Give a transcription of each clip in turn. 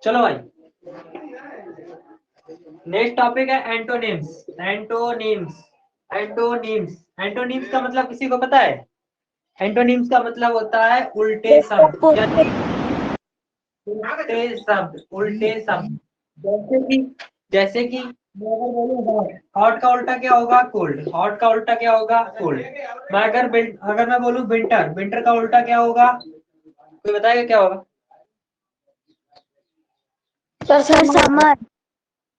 चलो भाई, next topic है एंटोनिम्स। एंटोनिम्स एंटोनिम्स एंटोनिम्स का मतलब किसी को पता है? एंटोनिम्स का मतलब होता है उल्टे शब्द, यानी उल्टे शब्द, उल्टे शब्द। जैसे कि मैं अगर बोलूं हॉट, हॉट का उल्टा क्या होगा? कोल्ड। हॉट का उल्टा क्या होगा? कोल्ड। अगर मैं बोलूं विंटर, विंटर का उल्टा क्या होगा? कोई बताएगा क्या होगा? Sir summer.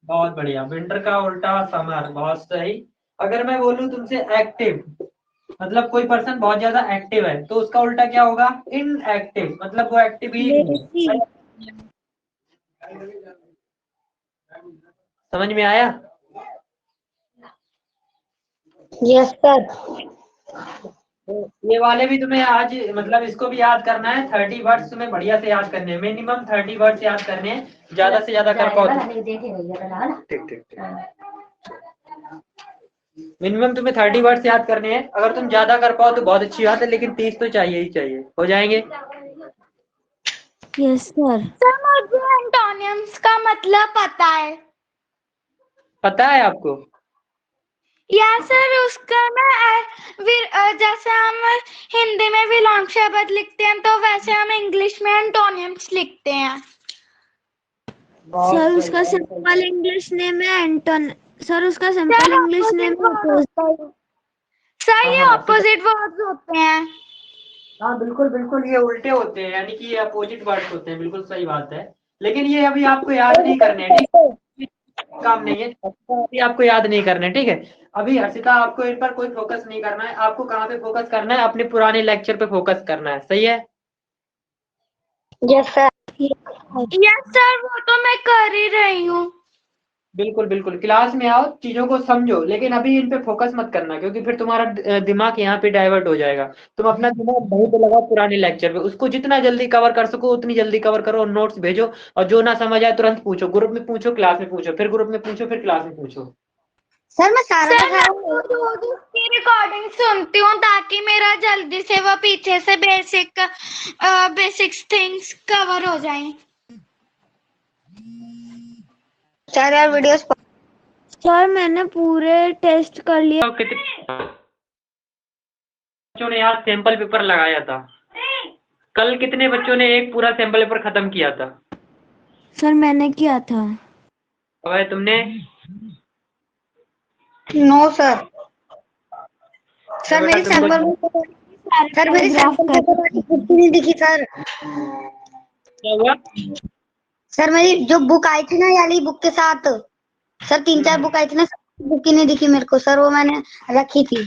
बहुत बढ़िया, विंटर का उल्टा समर, बहुत सही। अगर मैं बोलूं तुमसे एक्टिव, मतलब कोई पर्सन बहुत ज्यादा एक्टिव है, तो उसका उल्टा क्या होगा? इनएक्टिव, मतलब वो एक्टिव ही नहीं है। समझ में आया? Yes sir. तो ये वाले भी तुम्हें आज, मतलब इसको भी याद करना है। 30 वर्ड्स तुम्हें बढ़िया से याद करने हैं, मिनिमम 30 वर्ड्स याद करने हैं, ज्यादा से ज्यादा कर पाओ तो ठीक ठीक ठीक। मिनिमम तुम्हें 30 वर्ड्स याद करने हैं। अगर तुम ज्यादा कर पाओ तो बहुत अच्छी बात है, लेकिन 30 तो चाहिए ही चाहिए। हो जाएंगे? Yes sir. सर मुझे एंटोनियम्स का मतलब पता है। पता है आपको? या सर उसका ना जैसे हम हिंदी में विलोम शब्द लिखते हैं तो वैसे हम इंग्लिश में एंटोनियम्स लिखते हैं। सर उसका सिंपल इंग्लिश नेम है एंटोन। सर उसका सिंपल इंग्लिश नेम है। सर ये ऑपोजिट वर्ड्स होते हैं। हाँ बिल्कुल बिल्कुल, ये उल्टे होते हैं, यानी कि ये अपोजिट वर्ड्स होते हैं, बिल्कुल सही बात है। लेकिन ये अभी आपको याद नहीं करने हैं, ठीक? काम नहीं है, अभी आपको याद नहीं करने, ठीक है? अभी हर्षिता, आपको इन पर कोई फोकस नहीं करना है। आपको कहाँ पे फोकस करना है? अपने पुराने लेक्चर पे फोकस करना है, सही है? Yes sir. यस सर, वो तो मैं कर ही रही हूँ। बिल्कुल बिल्कुल, क्लास में आओ, चीजों को समझो, लेकिन अभी इन पे फोकस मत करना, क्योंकि फिर तुम्हारा दिमाग यहाँ पे डाइवर्ट हो जाएगा। तुम अपना दिमाग वहीं पे लगाओ, पुराने लेक्चर पे। उसको जितना जल्दी कवर कर सको उतनी जल्दी कवर करो, और नोट्स भेजो। और जो ना समझ आए तुरंत पूछो, ग्रुप में पूछो, क्लास में पूछो, फिर ग्रुप में पूछो, फिर क्लास में पूछो। सर मैं सारा रोज उसकी रिकॉर्डिंग सुनती हूँ ताकि मेरा जल्दी से वो पीछे से बेसिक थिंग्स कवर हो जाए। सर यार वीडियोस। सर मैंने पूरे टेस्ट कर लिए। तो कितने बच्चों ने आज सैंपल पेपर लगाया था? कल कितने बच्चों ने एक पूरा सैंपल पेपर खत्म किया था? सर मैंने किया था। और तुमने? No sir. तो सर बेटा मेरी तुमको, सैंपल सर मेरी सैंपल पेपर वाली बुक नहीं दिखी सर। क्या हुआ? सर मेरी जो बुक आई थी ना, वाली बुक के साथ सर 3-4 बुक आई थी ना, बुक ही नहीं दिखी मेरे को सर, वो मैंने रखी थी।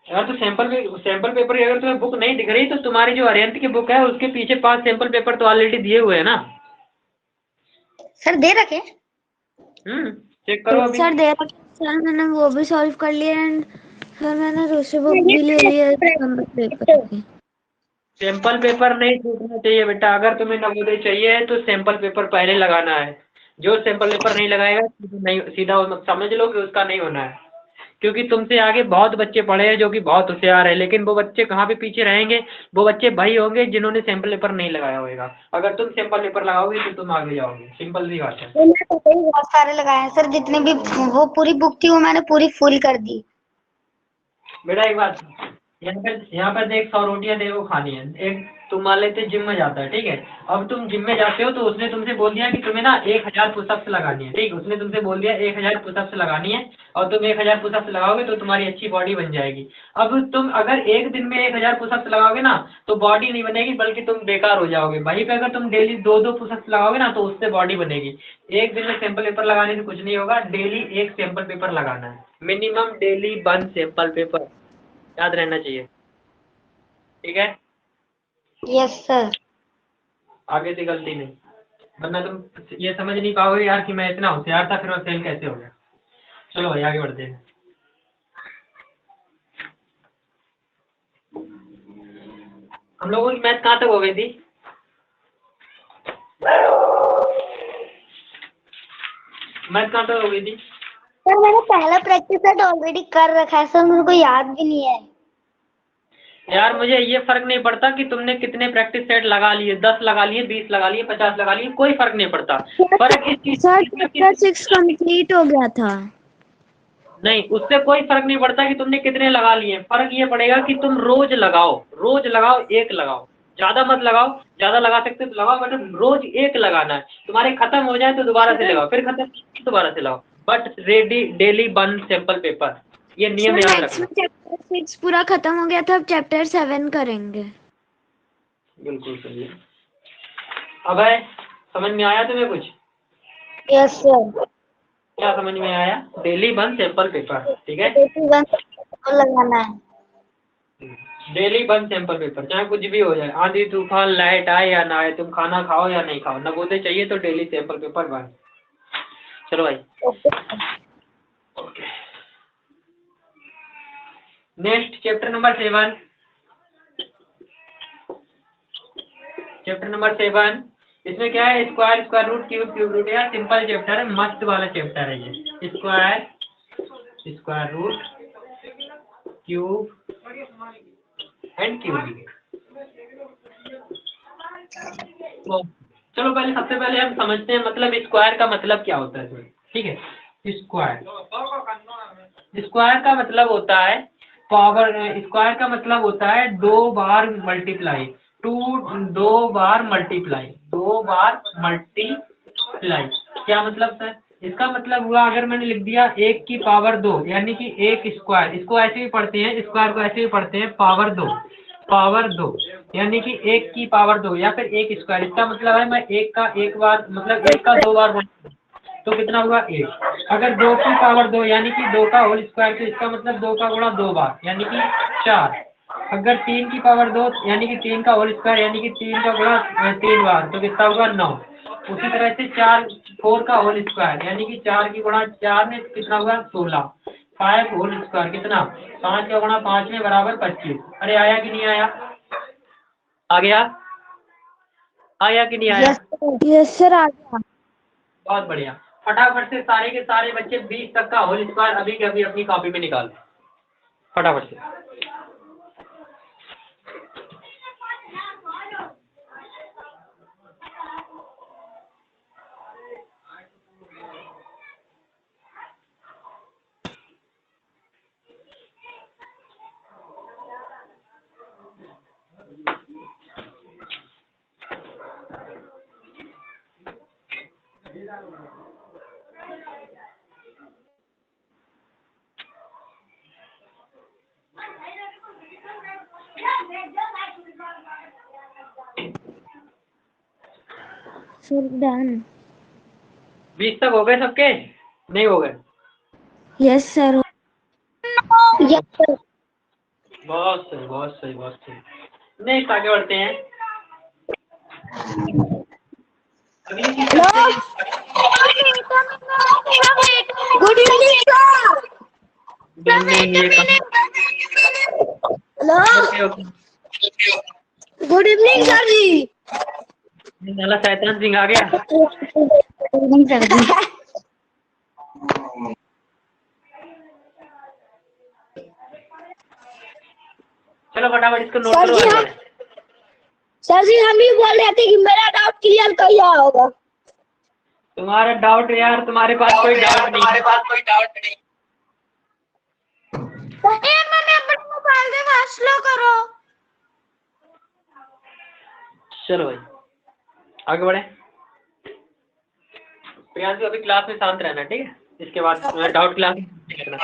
यार तो सैंपल पेपर की अगर तुम्हें बुक नहीं दिख रही, तो तुम्हारी जो अरिहंत की बुक है उसके पीछे 5 सैंपल पेपर तो ऑलरेडी दिए हुए हैं ना। सर दे रखे। चेक करो अभी। सर दे रखे सर, मैंने वो भी सॉल्व कर लिया एंड सर मैंने दूसरी बुक भी ले ली है पेपर की। सैंपल पेपर नहीं छूटना चाहिए बेटा। अगर तुम्हें नवोदय चाहिए तो सैंपल पेपर पहले लगाना है। जो सैंपल पेपर नहीं लगाएगा, नहीं, सीधा समझ लो कि उसका नहीं होना है। क्योंकि तुमसे आगे बहुत बच्चे पढ़े हैं जो कि बहुत होशियार है, लेकिन वो बच्चे कहाँ पे पीछे रहेंगे? वो बच्चे वही होंगे जिन्होंने सैंपल पेपर नहीं लगाया होगा। अगर तुम सैंपल पेपर लगाओगे तो तुम आगे जाओगे, सिंपल सी बात है। मैंने पहले ही बहुत सारे लगाए हैं सर, जितने भी वो पूरी बुक थी वो मैंने पूरी फुल कर दी। बेटा एक बात, यहाँ पर देख, 100 रोटियां तेरे को खानी है। एक तुम मान लेते जिम में जाता है, ठीक है? अब तुम जिम में जाते हो तो उसने तुमसे बोल दिया कि तुम्हें ना 1000 पुशअप्स लगानी है, ठीक है? उसने तुमसे बोल दिया 1000 पुशअप्स लगानी है, और तुम 1000 पुशअप्स लगाओगे तो तुम्हारी अच्छी बॉडी बन जाएगी। अब तुम अगर एक दिन में 1000 पुशअप्स लगाओगे ना, तो बॉडी नहीं बनेगी, बल्कि तुम बेकार हो जाओगे। वहीं पे अगर तुम डेली 2-2 पुशअप्स लगाओगे ना, तो उससे बॉडी बनेगी। एक दिन में सैंपल पेपर लगाने से कुछ नहीं होगा, डेली एक सैंपल पेपर लगाना है, मिनिमम डेली 1 सैंपल पेपर। याद रहना चाहिए, ठीक है? Yes sir. आगे से गलती नहीं, वरना तुम ये समझ नहीं पाओगे यार कि मैं इतना होशियार था, फिर मैं फेल कैसे हो गया। चलो भाई आगे बढ़ते हैं। हम लोगों की मैथ कहाँ तक हो गई थी? मैथ कहाँ तक हो गई थी? सर मैंने पहला प्रैक्टिस सेट ऑलरेडी कर रखा है सर, मेरे को याद भी नहीं है। यार मुझे ये फर्क नहीं पड़ता कि तुमने कितने प्रैक्टिस सेट लगा लिए, 10 लगा लिए, 20 लगा लिए, 50 लगा लिए, कोई फर्क नहीं पड़ता। फर्क इस चीज सर चैप्टर 6 कंप्लीट हो गया था। नहीं, उससे कोई फर्क नहीं पड़ता कि तुमने कितने लगा लिए। फर्क ये पड़ेगा कि तुम रोज लगाओ, रोज लगाओ, एक लगाओ, ज्यादा मत लगाओ। ज्यादा लगा सकते तो लगाओ, बट रोज एक लगाना है। तुम्हारे खत्म हो जाए तो दोबारा से लगाओ, फिर खत्म दोबारा से लगाओ, but ready daily 1 sample paper, ये नियम याद मैथ्स रखना। में चैप्टर 6 पूरा खत्म हो गया था, अब चैप्टर 7 करेंगे। बिल्कुल सही है। अब है, समझ में आया तुम्हें कुछ? Yes sir. क्या समझ में आया? डेली 1 सैंपल पेपर, ठीक है। लगाना है। डेली 1 सैंपल पेपर, चाहे कुछ भी हो जाए, आंधी तूफान, लाइट आए या ना आए, तुम खाना खाओ या नहीं खाओ, नवोदय चाहिए तो डेली सैंपल पेपर 1। चलो भाई, okay. Next chapter number 7। Chapter number 7, इसमें क्या है? Square, square root, cube, cube root. यार सिंपल चैप्टर है, मस्त वाला चैप्टर है ये। Square, square root, cube and cubic. तो चलो पहले, सबसे पहले हम समझते हैं मतलब स्क्वायर का मतलब क्या होता है, ठीक है। स्क्वायर, स्क्वायर का मतलब होता है पावर। स्क्वायर का मतलब होता है 2 बार मल्टीप्लाई, 2 बार मल्टीप्लाई, 2 बार मल्टीप्लाई। क्या मतलब सर? इसका मतलब हुआ, अगर मैंने लिख दिया 1 की पावर 2, यानी कि 1 स्क्वायर, इसको ऐसे भी पढ़ते हैं, स्क्वायर को ऐसे भी पढ़ते हैं, पावर 2, पावर 2, यानी कि 1 की पावर 2 या फिर 1 स्क्वायर। इसका मतलब है मैं 1 का 1 बार, मतलब 1 का 2 बार तो कितना हुआ 1। अगर 2 की पावर 2 यानी कि 2 का होल स्क्वायर, तो इसका मतलब 2 का गुणा 2 बार यानी कि 4। अगर 3 की पावर 2 यानी कि 3 का होल स्क्वायर यानी कि 3 का गुणा 3 बार, तो कितना होगा 9। उसी तरह से 4 का होल स्क्वायर यानी कि 4 की गुणा 4 में कितना हुआ 16। 5 होल स्क्वायर कितना, 5 का गुणा 5 में बराबर 25। अरे आया कि नहीं आया? आ गया? आया कि नहीं आया? यस सर आ गया। बहुत बढ़िया। फटाफट से सारे के सारे बच्चे 20 तक का होल स्क्वायर अभी के अभी अपनी कॉपी में निकाल, फटाफट से। Sir done. 20 तक हो गए सबके? नहीं हो गए? Yes sir. Yes sir. बहुत सही, बहुत सही, बहुत सही। नेक्स्ट आगे बढ़ते हैं। अगली चीज करते हैं। Good evening sir. Hello, okay okay. Good evening sir ji. नाला शैतान सिंह आ गया। नहीं सर जी। चलो फटाफट इसको नोट करो, आगे बढ़े। सर जी हम भी बोल रहे थे कि मेरा डाउट क्लियर कहिया होगा। तुम्हारा डाउट यार, तुम्हारे पास कोई डाउट नहीं, तुम्हारे पास कोई डाउट नहीं। मैंने अपने मोबाइल से फैसला करो। चलो भाई आगे बढ़े। प्रियांशु अभी क्लास में शांत रहना, ठीक है। इसके बाद डाउट क्लास करना।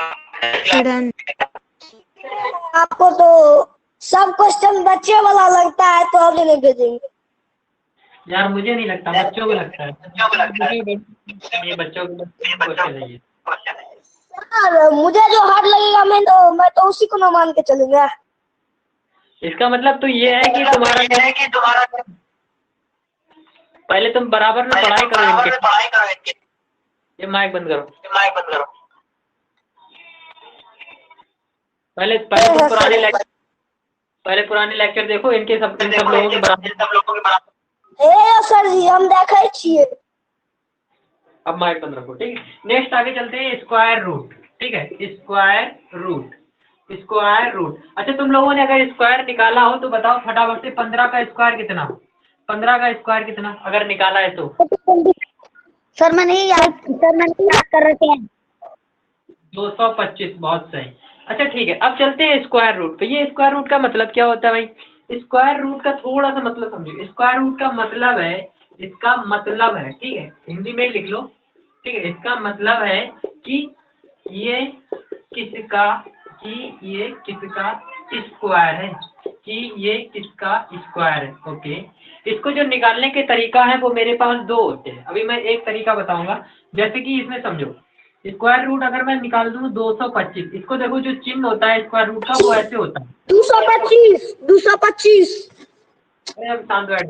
आपको तो सब क्वेश्चन बच्चे वाला लगता है, तो अभी नहीं भेजेंगे। यार मुझे नहीं लगता, बच्चों को लगता है। ये बच्चों को क्वेश्चन है ये। सर मुझे जो हार्ड लगेगा मैं तो उसी को ना मान के चलूंगा। इसका मतलब तो ये है कि तुम्हारा पहले तुम बराबर में पढ़ाई करो इनके। ये माइक बंद करो, पहले तुम पुराने लेक्चर देखो इनके, इन सब लोगों के बराबर। सर जी हम देखे छिए। अब माइक बंद रखो, ठीक है। नेक्स्ट आगे चलते हैं, स्क्वायर रूट, ठीक है। Square root, square root. अच्छा तुम लोगों ने अगर स्क्वायर निकाला हो तो बताओ फटाफट से 15 का स्क्वायर कितना, 15 का स्क्वायर कितना अगर निकाला है तो। सर मैंने याद कर रखे हैं। 225, बहुत सही। अच्छा ठीक है, अब चलते हैं स्क्वायर रूट पे। ये स्क्वायर रूट का मतलब क्या होता है भाई? स्क्वायर रूट का थोड़ा सा मतलब समझो। स्क्वायर रूट का मतलब है, इसका मतलब है, ठीक है, हिंदी में लिख लो, ठीक है, इसका मतलब है कि ये किसका ये किसका स्क्वायर है, कि ये किसका स्क्वायर है। ओके, इसको जो निकालने के तरीका है वो मेरे पास दो होते हैं। अभी मैं एक तरीका बताऊंगा, जैसे कि इसमें समझो स्क्वायर रूट अगर मैं निकाल दूं 225, इसको देखो जो चिन्ह होता है स्क्वायर रूट का वो ऐसे होता है 225। अरे अब शांत बैठ।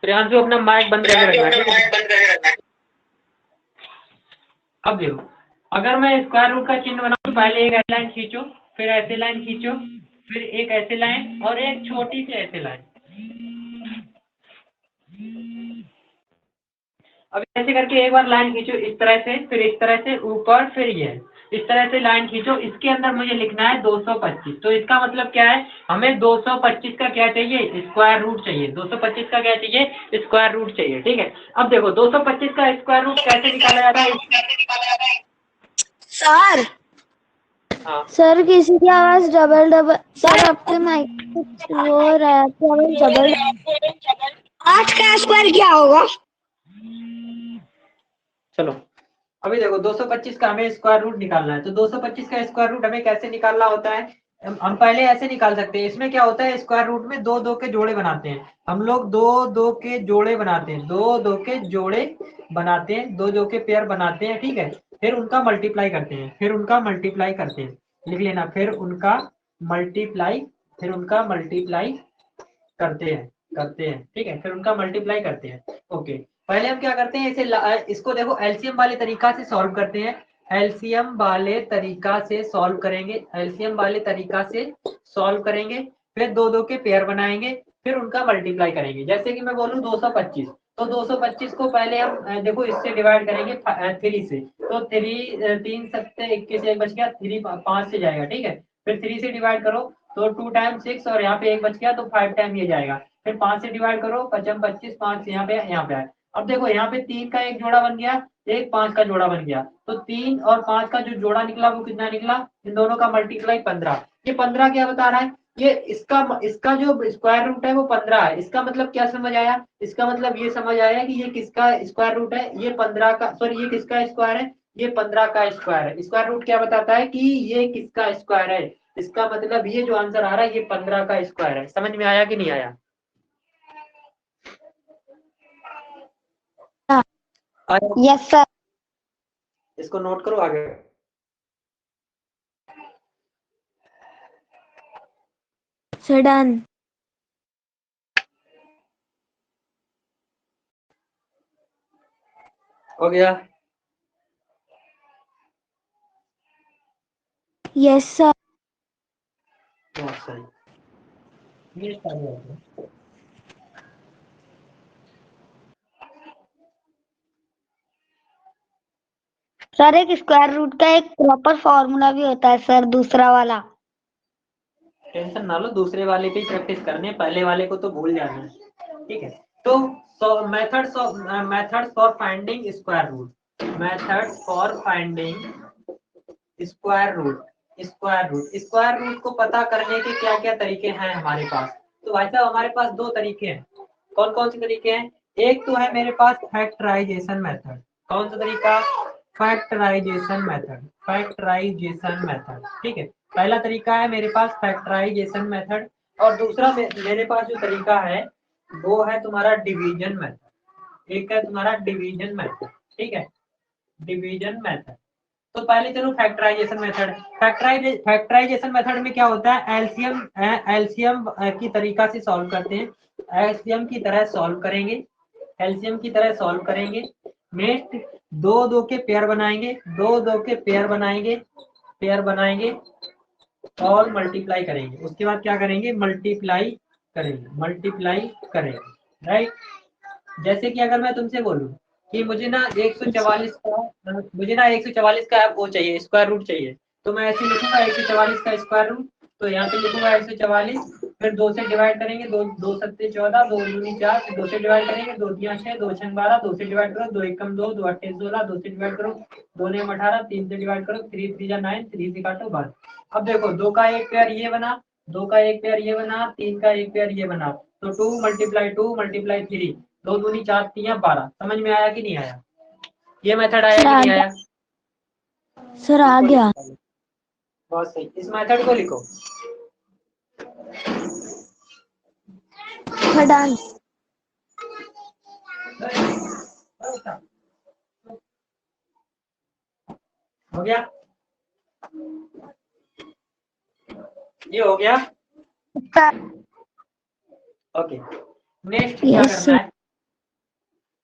प्रियांशु अपना माइक बंद करके रखना, ठीक है। अब देखो, अगर मैं स्क्वायर रूट का चिन्ह बनाऊं तो पहले एक ऐसी लाइन खींचो, फिर ऐसे लाइन खींचो, फिर एक ऐसे लाइन और एक छोटी सी ऐसे लाइन। अब ऐसे करके एक बार लाइन खींचो इस तरह से, फिर इस तरह से ऊपर, फिर ये इस तरह से लाइन खींचो। इसके अंदर मुझे लिखना है 225। तो इसका मतलब क्या है, हमें 225 का क्या चाहिए, स्क्वायर रूट चाहिए। 225 का क्या चाहिए, स्क्वायर रूट चाहिए, ठीक है। अब देखो 225 का स्क्वायर रूट कैसे निकाला जाता है। सर हाँ सर किसी की आवाज डबल सर आपके माइक वो हो रहा है, आपकी आवाज डबल। 8 का स्क्वायर क्या होगा? चलो, अभी देखो 225 का हमें स्क्वायर रूट निकालना है। तो 225 का स्क्वायर रूट हमें कैसे निकालना होता है, हम पहले ऐसे निकाल सकते हैं। इसमें क्या होता है, स्क्वायर रूट में दो दो के जोड़े बनाते हैं हम लोग, दो दो के जोड़े बनाते हैं, दो दो के जोड़े बनाते हैं, दो दो के पेयर बनाते हैं, ठीक है। फिर उनका मल्टीप्लाई करते हैं, फिर उनका मल्टीप्लाई करते हैं, लिख लेना, फिर उनका मल्टीप्लाई, फिर उनका मल्टीप्लाई करते हैं, ठीक है, फिर उनका मल्टीप्लाई करते हैं। ओके, पहले हम क्या करते हैं, इसे इसको देखो एलसीएम वाले तरीका से सॉल्व करते हैं। एलसीएम वाले तरीका से सॉल्व करेंगे, एलसीएम वाले तरीका से सॉल्व करेंगे, फिर दो दो के पेयर बनाएंगे, फिर उनका मल्टीप्लाई करेंगे। जैसे कि मैं बोलूँ 225, तो 225 को पहले हम देखो इससे डिवाइड करेंगे 3 से। तो 3 3 सत्ते 21, एक बच गया, 3 5 से जाएगा, ठीक है। फिर 3 से डिवाइड करो तो 2 टाइम 6 और यहाँ पे एक बच गया तो 5 टाइम ये जाएगा। फिर 5 से डिवाइड करो, 5 25, 5 यहाँ पे आए। अब देखो यहाँ पे 3 का एक जोड़ा बन गया, एक 5 का जोड़ा बन गया। तो 3 और 5 का जो जोड़ा निकला वो कितना निकला, इन दोनों का मल्टीप्लाई 15। ये 15 क्या बता रहा है, ये इसका जो स्क्वायर रूट है वो 15 है। इसका मतलब क्या समझ आया, इसका मतलब ये समझ आया कि ये किसका स्क्वायर रूट है, ये 15 का, सॉरी ये किसका स्क्वायर है, ये 15 का स्क्वायर है। स्क्वायर रूट क्या बताता है कि ये किसका स्क्वायर है। इसका मतलब ये जो आंसर आ रहा है ये 15 का स्क्वायर है। समझ में आया कि नहीं आया? Yes sir. इसको नोट करो आगे। Sir done. हो गया? Yes sir. बहुत सही, ये सारे हो गए। सर एक स्क्वायर रूट का एक प्रॉपर फॉर्मूला भी होता है सर, दूसरा वाला। टेंशन ना लो, दूसरे वाले पे प्रैक्टिस करने, पहले वाले को तो भूल जाना है, ठीक है। तो methods for finding square root, methods for finding square root को पता करने के क्या क्या तरीके हैं हमारे पास। तो भाई साहब हमारे पास दो तरीके हैं। कौन कौन से तरीके हैं, एक तो है मेरे पास फैक्टराइजेशन मेथड। कौन सा तरीका, फैक्टराइजेशन मेथड, ठीक है। पहला तरीका है मेरे पास फैक्टराइजेशन मेथड, और दूसरा मेरे पास जो तरीका है वो है तुम्हारा डिवीजन मेथड। एक है तुम्हारा डिवीजन मेथड, ठीक है, डिवीजन मेथड। तो पहले चलो फैक्टराइजेशन मेथड। फैक्टराइजेशन मेथड में क्या होता है, एलसीएम की तरीका से सॉल्व करते हैं, एलसीएम की तरह सॉल्व करेंगे, एलसीएम की तरह सॉल्व करेंगे। नेक्स्ट दो दो के पेयर बनाएंगे, दो दो के पेयर बनाएंगे और मल्टीप्लाई करेंगे। उसके बाद क्या करेंगे, मल्टीप्लाई करेंगे, राइट। जैसे कि अगर मैं तुमसे बोलूं कि मुझे ना 144 का वो चाहिए, स्क्वायर रूट चाहिए। तो मैं ऐसे लिखूंगा 144 का स्क्वायर रूट, तो यहाँ पे लिखूंगा 144, फिर 2 से डिवाइड करेंगे, 2 सत्ते 14, 2 दूनी 4, फिर 2 से डिवाइड करेंगे, 2 तिया 6, 2 छंग 12, 2 से डिवाइड करो, 2 एकम 2, 2 अट्ठे 16, 2 से डिवाइड करो, 2 नेम 18, 3 से डिवाइड करो, 3 3 9, 3 से काटो 12। अब देखो 2 का एक पेयर ये बना, 2 का एक पेयर ये बना, 3 का एक पेयर ये बना, तो 2 मल्टीप्लाई 3, 2 दूनी 4 तिया 12। समझ में आया कि नहीं आया? ये मेथड आया सर कि आ नहीं गया। आया? सर आ इसको गया। लिखो, बहुत सही, इस मेथड को लिखो। सर डाल। हो गया? ये हो गया। ओके, नेक्स्ट क्या यस करना सर। है?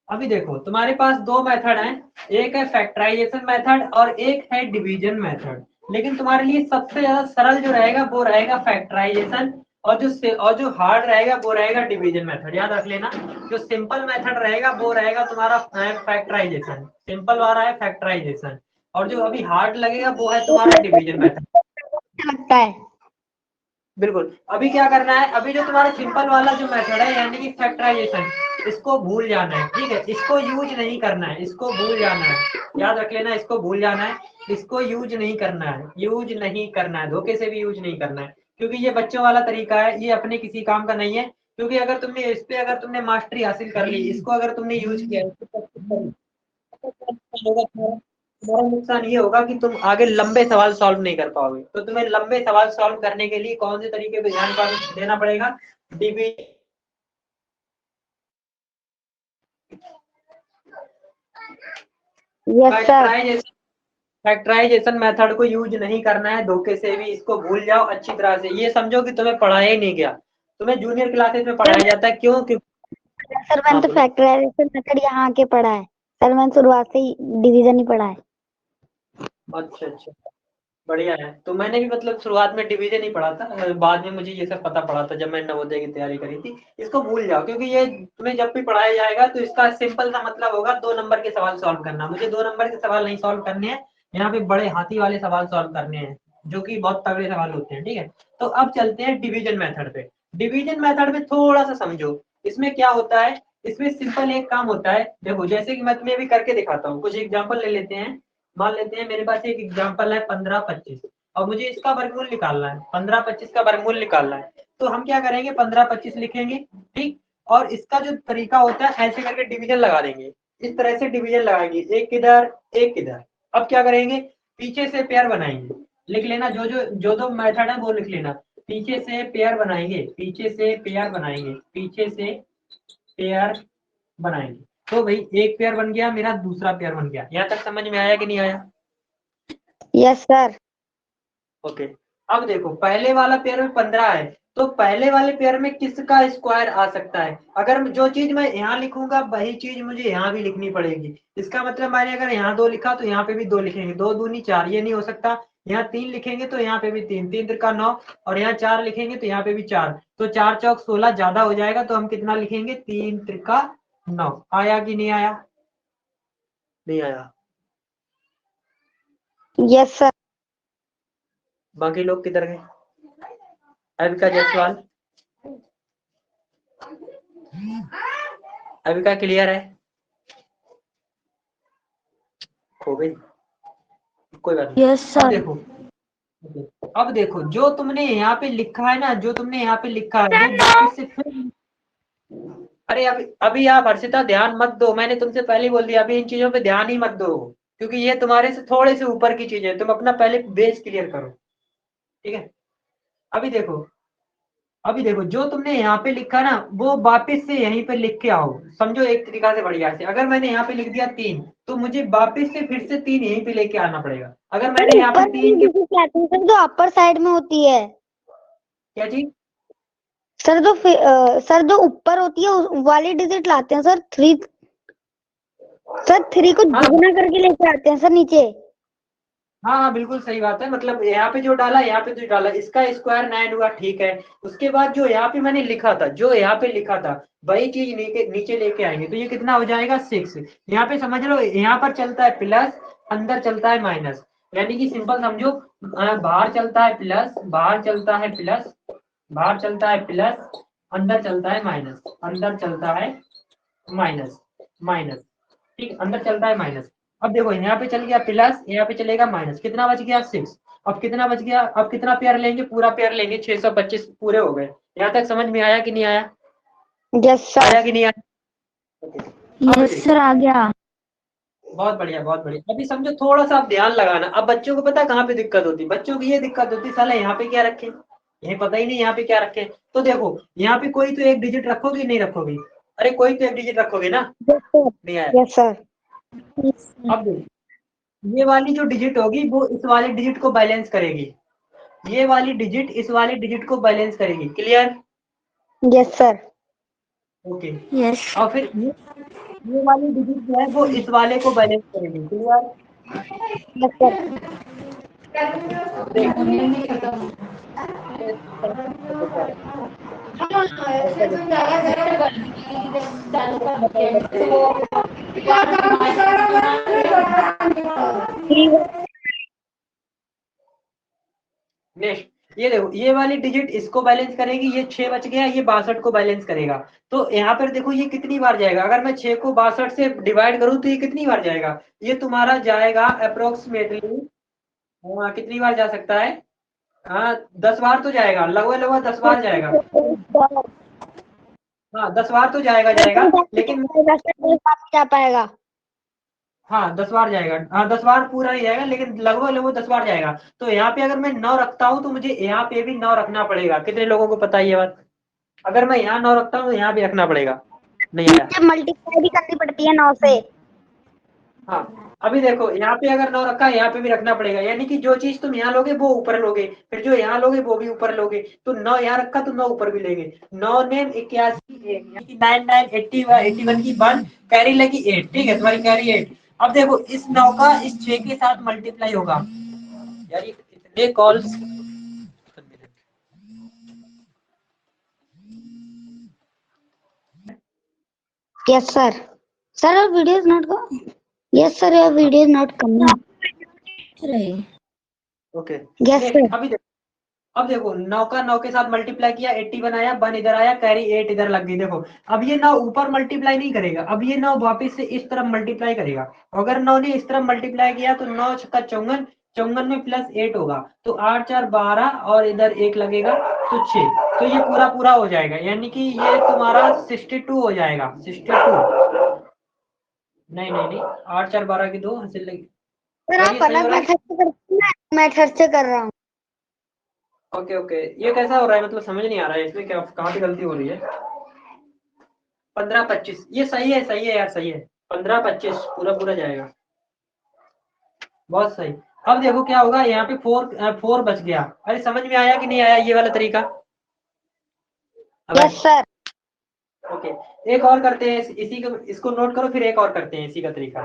अभी देखो तुम्हारे पास दो मेथड हैं, एक है फैक्टराइजेशन मेथड और एक है डिवीजन मेथड। लेकिन तुम्हारे लिए सबसे ज्यादा सरल जो रहेगा वो रहेगा फैक्टराइजेशन, और जो हार्ड रहेगा वो रहेगा डिवीजन मेथड। याद रख लेना, जो सिंपल मेथड रहेगा वो रहेगा तुम्हारा फैक्टराइजेशन, सिंपल वाला है फैक्टराइजेशन, और जो अभी हार्ड लगेगा वो है तुम्हारा डिवीजन मेथड। लगता है। बिल्कुल। अभी क्या करना है, अभी जो तुम्हारा सिंपल वाला जो मेथड है यानी कि फैक्टराइजेशन, इसको भूल जाना है, ठीक है? इसको यूज नहीं करना है, इसको भूल जाना है। याद रख लेना, इसको भूल जाना है, इसको यूज नहीं करना है, यूज नहीं करना है, धोखे से भी यूज नहीं करना है, क्योंकि ये बच्चों वाला तरीका है, ये अपने किसी काम का नहीं है। क्योंकि अगर तुमने इस पे अगर तुमने मास्टरी हासिल कर ली, इसको अगर तुमने यूज किया, तुम्हारा नुकसान ये होगा कि तुम आगे लंबे सवाल सॉल्व नहीं कर पाओगे। तो तुम्हें लंबे सवाल सॉल्व करने के लिए कौन से तरीके पे ध्यान देना पड़ेगा? DB yes sir. Factorisation, factorisation method को यूज नहीं करना है धोखे से भी, इसको भूल जाओ अच्छी तरह से। ये समझो कि तुम्हें पढ़ाया ही नहीं गया, तुम्हें जूनियर क्लासेस में पढ़ाया जाता है। क्यों? सर मैंने हाँ तो बोलो। फैक्टराइजेशन मेथड यहाँ आके पढ़ा है। सर मैंने शुरुआत से ही डिवीजन ही पढ़ा है। अच्छा अच्छा, बढ़िया है। तो मैंने भी मतलब शुरुआत में डिवीजन ही पढ़ा था, बाद में मुझे ये सब पता पड़ा था जब मैं नवोदय की तैयारी करी थी। इसको भूल जाओ, क्योंकि ये तुम्हें जब भी पढ़ाया जाएगा तो इसका सिंपल सा मतलब होगा 2 नंबर के सवाल सॉल्व करना। मुझे 2 नंबर के सवाल नहीं सॉल्व करने हैं, यहाँ पे बड़े हाथी वाले सवाल सॉल्व करने हैं, जो कि बहुत तगड़े सवाल होते हैं, ठीक है? तो अब चलते हैं डिवीजन मेथड पे। डिवीजन मेथड में थोड़ा सा समझो, इसमें क्या होता है। इसमें सिंपल एक काम होता है, देखो जैसे कि मैं तुम्हें अभी करके दिखाता हूँ, कुछ एग्जाम्पल ले लेते हैं। मान लेते हैं मेरे पास एक एग्जाम्पल है 15 25, और मुझे इसका वर्गमूल निकालना है, 15 25 का वर्गमूल निकालना है। तो हम क्या करेंगे, 15 25 लिखेंगे, ठीक? और इसका जो तरीका होता है, ऐसे करके डिवीजन लगा देंगे, इस तरह से डिवीजन लगाएंगे, एक किधर एक किधर। अब क्या करेंगे, पीछे से पेयर बनाएंगे। लिख लेना, जो दो मेथड है वो लिख लेना। पीछे से पेयर बनाएंगे, पीछे से पेयर बनाएंगे, पीछे से पेयर बनाएंगे। तो भाई एक पेयर बन गया मेरा, दूसरा पेयर बन गया। यहाँ तक समझ में आया कि नहीं आया? Yes sir. ओके। अब देखो पहले वाला पेयर में 15 है, तो पहले वाले पेयर में किसका स्क्वायर आ सकता है? अगर जो चीज मैं यहाँ लिखूंगा वही चीज मुझे यहाँ भी लिखनी पड़ेगी। इसका मतलब मैंने अगर यहाँ 2 लिखा तो यहाँ पे भी 2 लिखेंगे, 2 दूनी 4, ये नहीं हो सकता। यहाँ 3 लिखेंगे तो यहाँ पे भी 3, 3 त्रिका 9, और यहाँ 4 लिखेंगे तो यहाँ पे भी 4, तो 4 चौक 16 ज्यादा हो जाएगा, तो हम कितना लिखेंगे, 3 त्रिका 9। आया कि नहीं आया? नहीं आया। Yes sir. बाकी लोग किधर गए? अविका जायसवाल, अविका क्लियर है? हो गई, कोई बात नहीं। यस अब सर। देखो, अब देखो जो तुमने यहाँ पे लिखा है ना, जो तुमने यहाँ पे लिखा है वो वापस से फिर, अरे अभी अभी आप हर्षिता ध्यान मत दो, मैंने तुमसे पहले ही बोल दिया, अभी इन चीजों पे ध्यान ही मत दो, क्योंकि ये तुम्हारे से थोड़े से ऊपर की चीजें, तुम अपना पहले बेस क्लियर करो, ठीक है? अभी देखो, अभी देखो जो तुमने यहाँ पे लिखा ना वो वापस से यहीं पे लिख के आओ। समझो एक तरीका से बढ़िया से, अगर मैंने यहाँ पे लिख दिया 3, तो मुझे वापस से फिर से 3 यहीं पे लेके आना पड़ेगा। अगर सर मैंने यहाँ पे ऊपर वाली 3 के, डिजिट लाते हैं सर, जो अपर साइड में होती है। क्या चीज? सर जो ऊपर होती है उस वाली डिजिट लाते हैं सर, 3। सर 3 को हाँ दुगना करके लेके आते हैं सर नीचे। हाँ हाँ बिल्कुल सही बात है, मतलब यहाँ पे जो डाला, यहाँ पे जो डाला, इसका स्क्वायर 9 हुआ, ठीक है। उसके बाद जो यहाँ पे मैंने लिखा था, जो यहाँ पे लिखा था, वही चीज नीचे नीचे लेके आएंगे, तो ये कितना हो जाएगा 6। यहाँ पे समझ लो, यहाँ पर चलता है प्लस, अंदर चलता है माइनस, यानी कि सिंपल समझो, बाहर चलता है प्लस, बाहर चलता है प्लस, बाहर चलता है प्लस, अंदर चलता है माइनस, अंदर चलता है माइनस, माइनस, ठीक, अंदर चलता है माइनस। अब देखो यहाँ पे चल गया प्लस, यहाँ पे चलेगा माइनस, कितना बच गया 6। अब कितना बच गया, अब कितना पेयर लेंगे, पूरा पेयर लेंगे, 625 पूरे हो गए। यहाँ तक समझ में आया कि नहीं आया? Yes sir. आया कि नहीं आया? अब यस सर, आ गया। बहुत बढ़िया, बहुत बढ़िया। अभी समझो, थोड़ा सा आप ध्यान लगाना। अब बच्चों को पता है कहाँ पे दिक्कत होती है, बच्चों की ये दिक्कत होती है, साला यहाँ पे क्या रखे, ये पता ही नहीं यहाँ पे क्या रखे। तो देखो यहाँ पे कोई तो एक डिजिट रखोगे, नहीं रखोगे? अरे कोई तो एक डिजिट रखोगे ना? Yes sir. नहीं आया? Yes sir. अब देखो, ये वाली जो डिजिट होगी वो इस वाले डिजिट को बैलेंस करेगी, ये वाली डिजिट इस वाली डिजिट को बैलेंस करेगी। Clear? Yes sir. Okay. Yes. और फिर ये वाली डिजिट जो है वो इस वाले को बैलेंस करेगी। क्लियर? Yes sir. देखो, ऐसा देखो, नेक्स्ट ये देखो, ये वाली डिजिट इसको बैलेंस करेगी, ये 6 बच गया, ये 62 को बैलेंस करेगा। तो यहाँ पर देखो ये कितनी बार जाएगा, अगर मैं 6 को 62 से डिवाइड करूं तो ये कितनी बार जाएगा, ये तुम्हारा जाएगा अप्रोक्सीमेटली, कितनी बार जा सकता है, हाँ 10 बार तो जाएगा, लगभग लगभग 10 बार जाएगा। हाँ 10 बार तो जाएगा जाएगा, लेकिन जा पाएगा। हाँ 10 बार जाएगा, हाँ 10 बार पूरा नहीं जाएगा, लेकिन लगभग लगभग 10 बार जाएगा। तो यहाँ पे अगर मैं 9 रखता हूँ तो मुझे यहाँ पे भी 9 रखना पड़ेगा। कितने लोगों को पता है ये बात? अगर मैं यहाँ 9 रखता हूँ तो यहाँ भी रखना पड़ेगा। नहीं आया? जब मल्टीप्लाई भी करनी पड़ती है 9 से। हाँ अभी देखो, यहाँ पे अगर 9 रखा है, यहाँ पे भी रखना पड़ेगा, यानी कि जो चीज तुम यहाँ लोगे वो ऊपर लोगे, फिर जो यहाँ लोगे वो भी ऊपर लोगे। तो 9 यहाँ रखा तो 9 ऊपर भी लेंगे। 9 ने 81, यानी कि 9 9 81 की 1 कैरी लगी 8, ठीक है, तुम्हारी कैरी 8। अब देखो इस 9 का इस 6 के साथ मल्टीप्लाई होगा, यार ये इतने calls. Yes sir. Sir your video is not going. Yes sir, your video is not coming. Okay. Yes sir. अभी देखो, अब देखो 9 का 9 के साथ मल्टीप्लाई किया, 80 बनाया, 1 इधर आया, कैरी 8 इधर लग गई। देखो अब ये 9 ऊपर मल्टीप्लाई नहीं करेगा, अब ये 9 वापस से इस तरफ मल्टीप्लाई करेगा। अगर 9 ने इस तरफ मल्टीप्लाई किया तो 9 छक्का 54, 54 में प्लस 8 होगा, तो 8 4 12 और इधर 1 लगेगा तो 6। तो ये पूरा पूरा हो जाएगा, यानी कि ये तुम्हारा 62 हो जाएगा, 62। नहीं नहीं नहीं, 8 4 12 की 2 हासिल लगी। सर आप अलग मेथड से करते हैं, मेथड से कर रहा हूँ। ओके ओके, ये कैसा हो रहा है, मतलब समझ नहीं आ रहा है इसमें क्या, कहाँ पे गलती हो रही है? 15 25, ये सही है यार, सही है। 15 25 पूरा पूरा जाएगा, बहुत सही। अब देखो क्या होगा, यहाँ पे 4 बच गया। अरे समझ में आया कि नहीं आया ये वाला तरीका? Yes sir. ओके, एक और करते हैं, इसी को, इसको नोट करो, फिर एक और करते हैं इसी का तरीका।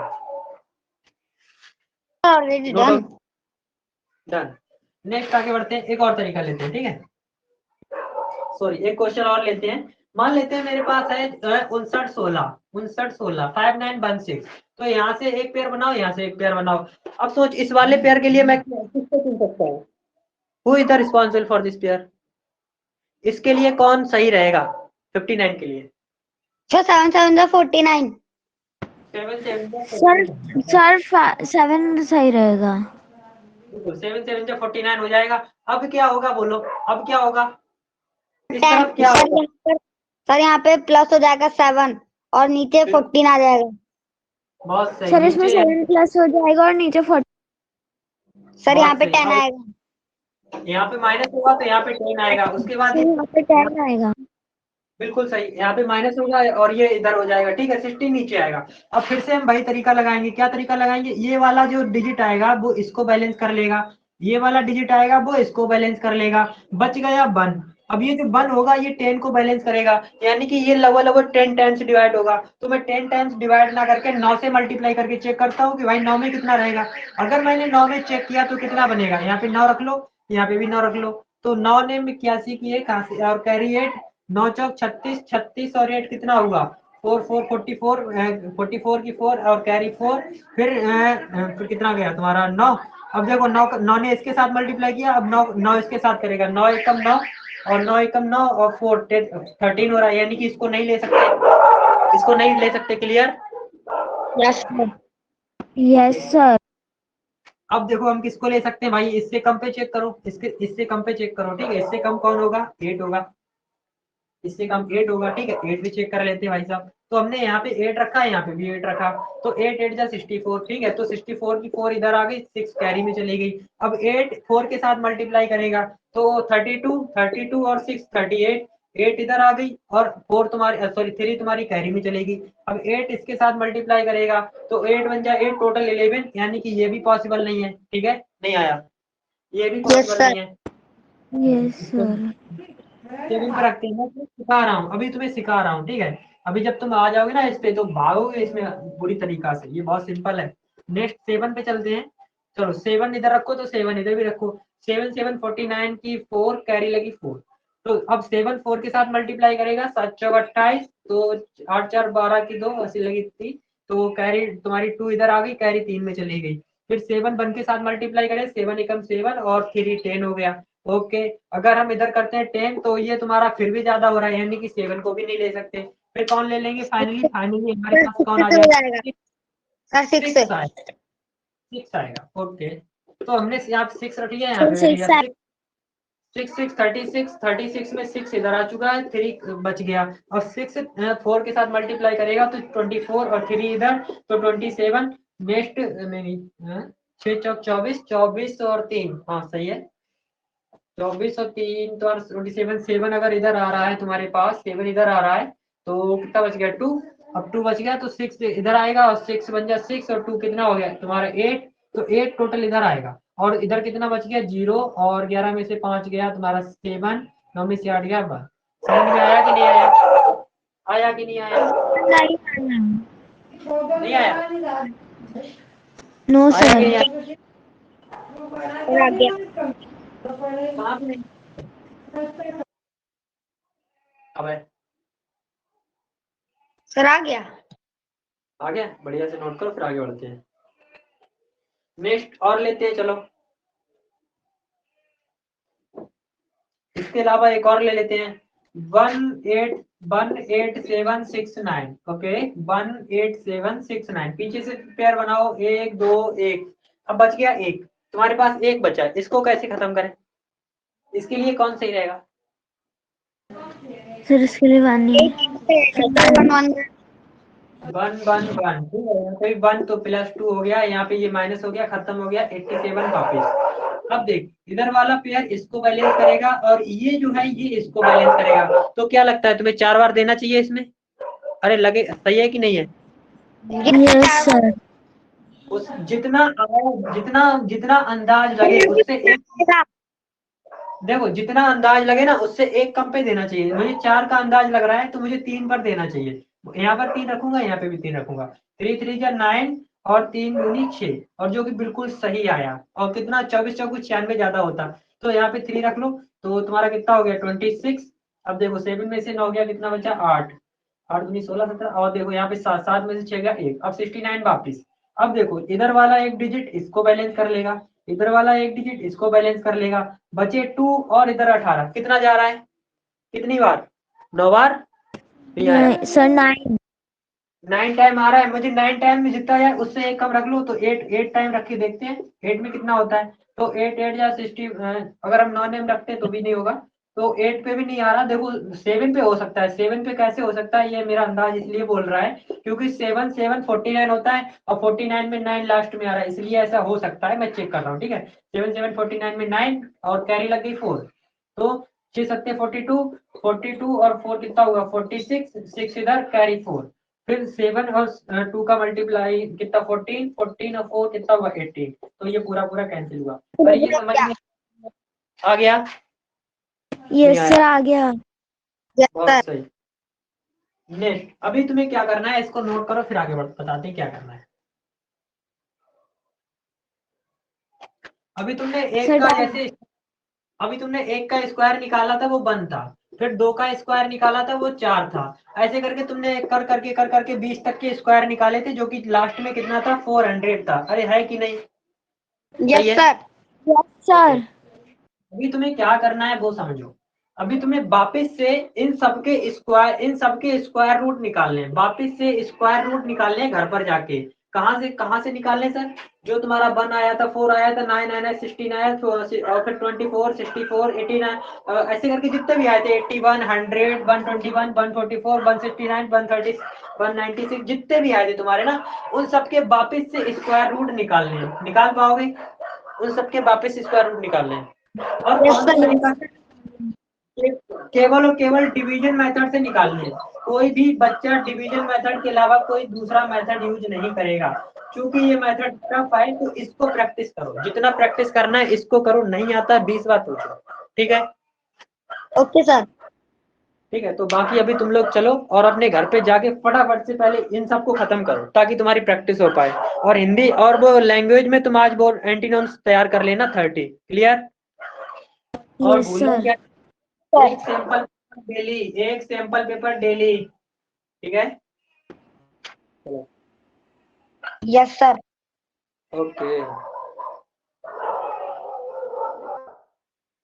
Already done. डन। नेक्स्ट आगे बढ़ते हैं, एक और तरीका लेते हैं, ठीक है, सॉरी एक क्वेश्चन और लेते हैं। मान लेते हैं मेरे पास है 59 16, 59 16 5 9 1 6। तो यहाँ से एक पेयर बनाओ, यहाँ से एक पेयर बनाओ। अब सोच, इस वाले पेयर के लिए मैं किसको चुन सकता हूँ? Who is the responsible for this pair? इसके लिए कौन सही रहेगा 59 के लिए? 7 7 49। 7 7 सर 7 सही रहेगा। 7 7 49 हो जाएगा। अब क्या होगा बोलो, अब क्या होगा, इस तरफ क्या होगा? सर यहाँ पे प्लस हो जाएगा 7 और नीचे 14 आ जाएगा। बहुत सही। सर इसमें 7 प्लस हो जाएगा और नीचे 14। सर यहाँ पे 10 आएगा, यहाँ पे माइनस होगा तो यहाँ पे 10 आएगा, उसके बाद यहाँ पे 10 आएगा। बिल्कुल सही, यहाँ पे माइनस होगा और ये इधर हो जाएगा, ठीक है, 16 नीचे आएगा। अब फिर से हम वही तरीका लगाएंगे। क्या तरीका लगाएंगे? ये वाला जो डिजिट आएगा वो इसको बैलेंस कर लेगा, ये वाला डिजिट आएगा वो इसको बैलेंस कर लेगा, बच गया 1। अब ये जो 1 होगा ये 10 को बैलेंस करेगा, यानी कि ये लगभग लगभग 10 टाइम्स डिवाइड होगा। तो मैं 10 टाइम्स डिवाइड ना करके 9 से मल्टीप्लाई करके चेक करता हूँ कि भाई 9 में कितना रहेगा। अगर मैंने 9 में चेक किया तो कितना बनेगा, यहाँ पे 9 रख लो, यहाँ पे भी 9 रख लो। तो 9 ने 81 किए कहाँ से, और कैरी 8, 9 चौक 36, 36 और 8 कितना हुआ 4 4 44, 44 की 4 और कैरी 4, फिर कितना गया तुम्हारा 9। अब देखो 9 ने इसके साथ मल्टीप्लाई किया, अब 9 इसके साथ करेगा, 9 एकम 9 और 9 एकम 9 और 4 13 हो रहा है, यानी कि इसको नहीं ले सकते, इसको नहीं ले सकते। Clear? Yes sir. Yes sir. अब देखो हम किसको ले सकते हैं भाई, इससे कम पे चेक करो, इससे कम पे चेक करो, ठीक है। इससे कम कौन होगा, 8 होगा, इससे कम 8 होगा, ठीक है। 8 भी चेक कर लेते हैं भाई साहब। तो हमने यहाँ पे 8 रखा है, यहाँ पे भी 8 रखा, तो 8 8 जा 64, ठीक है। तो 64 की 4 इधर आ गई, 6 कैरी में चली गई। अब 8 4 के साथ मल्टीप्लाई करेगा तो 32 और 6 38, 8 इधर आ गई और 4 तुम्हारी सॉरी 3 तुम्हारी कैरी में चलेगी। अब 8 इसके साथ मल्टीप्लाई करेगा तो 8 बन जाए 8 टोटल 11, यानी कि ये भी पॉसिबल नहीं है, ठीक है। नहीं आया, ये भी यस पॉसिबल सर। नहीं है। Yes sir. टेबल पर रखते हैं, मैं तुम्हें सिखा रहा हूँ, अभी तुम्हें सिखा रहा हूँ, ठीक है। अभी जब तुम आ जाओगे ना इस पे तो भागोगे इसमें बुरी तरीका से, ये बहुत सिंपल है। नेक्स्ट 7 पे चलते हैं। चलो 7 इधर रखो तो 7 इधर भी रखो। 7 7 49 की 4 कैरी लगी 4। तो अब 7 4 के साथ मल्टीप्लाई करेगा, 7 चौक 28, तो 8 4 12 की 2 ऐसी लगी 3, तो कैरी तुम्हारी 2 इधर आ गई, कैरी 3 में चली गई। फिर 7 1 के साथ मल्टीप्लाई करें, 7 एकम 7 और 3 10 हो गया। ओके, अगर हम इधर करते हैं 10 तो ये तुम्हारा फिर भी ज्यादा हो रहा है, यानी कि 7 को भी नहीं ले सकते। फिर कौन ले लेंगे, फाइनली फाइनली हमारे सर पास 6 कौन आ से हो जाएगा। जाएगा, सर 6 से। 6 आएगा, 6 आएगा। ओके, तो हमने यहाँ पे 6 रख लिया, यहाँ सर पे रख 6 लिया से। 6। 6 6 36 में 6 इधर आ चुका है, 3 बच गया। और 6 4 के साथ मल्टीप्लाई करेगा तो 24 और 3 इधर, तो 27। नेक्स्ट नहीं, 6 चौक 24, 24 और 3, हाँ सही है। 24 और 3 तो 27, 7 अगर इधर आ रहा है तुम्हारे पास, 7 इधर आ रहा है तो कितना बच गया 2। अब 2 बच गया तो 6 इधर आएगा और 6 बन जाए 6 और 2 कितना हो गया तुम्हारा 8, तो 8 टोटल इधर आएगा। और इधर कितना बच गया 0, और 11 में से 5 गया तुम्हारा 7, 9 में से 8 गया 1। समझ में आया कि नहीं आया, आया कि नहीं आया, नहीं आया। नहीं आया, नो आया कि सर। नहीं आया, सर आ गया। कहाँ पे नहीं? अबे सर आ गया। आ गया, बढ़िया से नोट करो फिर आगे बढ़ते हैं। नेक्स्ट और लेते हैं, चलो इसके अलावा एक और ले लेते हैं। 18769, ओके 18769, पीछे से पेयर बनाओ, 1 2 1। अब बच गया एक, तुम्हारे पास एक बचा है, इसको कैसे खत्म करें, इसके लिए कौन सही रहेगा। सर इसके लिए 1 नहीं है। 1 1 1, ठीक है, यहाँ पे 1 तो +2 हो गया, यहाँ पे ये माइनस हो गया, खत्म हो गया 87 वापिस। अब देख इधर वाला पेयर इसको बैलेंस करेगा और ये जो है ये इसको बैलेंस करेगा, तो क्या लगता है तुम्हें 4 बार देना चाहिए इसमें, अरे लगे सही है कि नहीं है। Yes sir. उस जितना जितना जितना अंदाज लगे उससे एक, देखो जितना अंदाज लगे ना उससे एक कम पे देना चाहिए। मुझे 4 का अंदाज लग रहा है तो मुझे 3 पर देना चाहिए। यहाँ पर 3 रखूंगा, यहाँ पे भी 3 रखूंगा। 3 3 जा 9 और 3 दूनी 6, और जो कि बिल्कुल सही आया। और कितना 24 चौक 96 ज्यादा होता, तो यहाँ पे 3 रख लो, तो तुम्हारा कितना हो गया 26। अब देखो 7 में से 9 गया, कितना बचा 8, 8 दूनी 16 17, और देखो यहाँ पे 7 7 में से 6 गया 1, अब 69 वापिस। अब देखो इधर वाला एक डिजिट इसको बैलेंस कर लेगा, इधर वाला एक डिजिट इसको बैलेंस कर लेगा, बचे 2 और इधर 18, कितना जा रहा है, कितनी बार 9 बार, नहीं आया सर 9। 9 टाइम आ रहा है। मुझे 9 टाइम में जितना है उससे एक कम रख लो, तो 8 टाइम रख के देखते हैं 8 में कितना होता है। तो 8 8 या 60, अगर हम 9 टाइम रखते हैं तो भी नहीं होगा, तो 8 पे भी नहीं आ रहा। देखो 7 पे हो सकता है, 7 पे कैसे हो सकता है, ये मेरा अंदाज इसलिए बोल रहा है क्योंकि 7 7 49 होता है और 49 में 9 लास्ट में आ रहा है, इसलिए ऐसा हो सकता है। मैं चेक कर रहा हूँ, ठीक है। 7 7 49 में 9 और कैरी लग गई 4, तो 6 7 42, 42 और 4 कितना हुआ 46, 6 इधर कैरी 4, फिर 7 और 2 का मल्टीप्लाई कितना 14, 14 और 4 कितना हुआ 18, तो ये पूरा पूरा कैंसिल हुआ। अरे ये समझ में आ गया, यस आया? सर, आ गया। यस बहुत सर। सही। नेक्स्ट, अभी तुम्हें क्या करना है, इसको नोट करो, फिर आगे बताते हैं क्या करना है। अभी तुमने एक सर का डाल। जैसे, अभी तुमने एक का स्क्वायर निकाला था वो 1 था, फिर 2 का स्क्वायर निकाला था वो 4 था, ऐसे करके तुमने कर करके 20 तक के स्क्वायर निकाले थे, जो कि लास्ट में कितना था, 400 था। अरे है कि नहीं? यस सही है। सर। Yes okay, sir. अभी तुम्हें क्या करना है वो समझो। अभी तुम्हें वापस से इन सबके स्क्वायर रूट निकालने हैं, वापस से स्क्वायर रूट निकालने हैं घर पर जाके। कहाँ से निकालने सर? जो तुम्हारा 1 आया था, 4 आया था, 9 आया, 16 आया, और फिर 24, 64, 89, ऐसे करके जितने भी आए थे, 81, 100, 121, 144, 169, 130, 196, जितने भी आए थे तुम्हारे ना, उन सबके वापस से स्क्वायर रूट निकालने हैं। निकाल पाओगे? उन सबके वापस स्क्वायर रूट निकालने हैं। और यस कौन सा सर। तरीका से? केवल और केवल डिवीजन मेथड से निकालनी है। कोई भी बच्चा डिवीजन मेथड के अलावा कोई दूसरा मेथड यूज नहीं करेगा, क्योंकि ये मेथड टफ है। तो इसको प्रैक्टिस करो, जितना प्रैक्टिस करना है इसको करो। नहीं आता 20 बार पूछो, ठीक है? Okay sir. ठीक है, तो बाकी अभी तुम लोग चलो और अपने घर पे जाके फटाफट से पहले इन सबको खत्म करो, ताकि तुम्हारी प्रैक्टिस हो पाए। और हिंदी और वो लैंग्वेज में तुम आज वो एंटीनोम्स तैयार कर लेना 30। क्लियर? और यस भूलना सर। क्या, एक सैंपल डेली, एक सैंपल पेपर डेली, ठीक है? चलो, यस सर। ओके।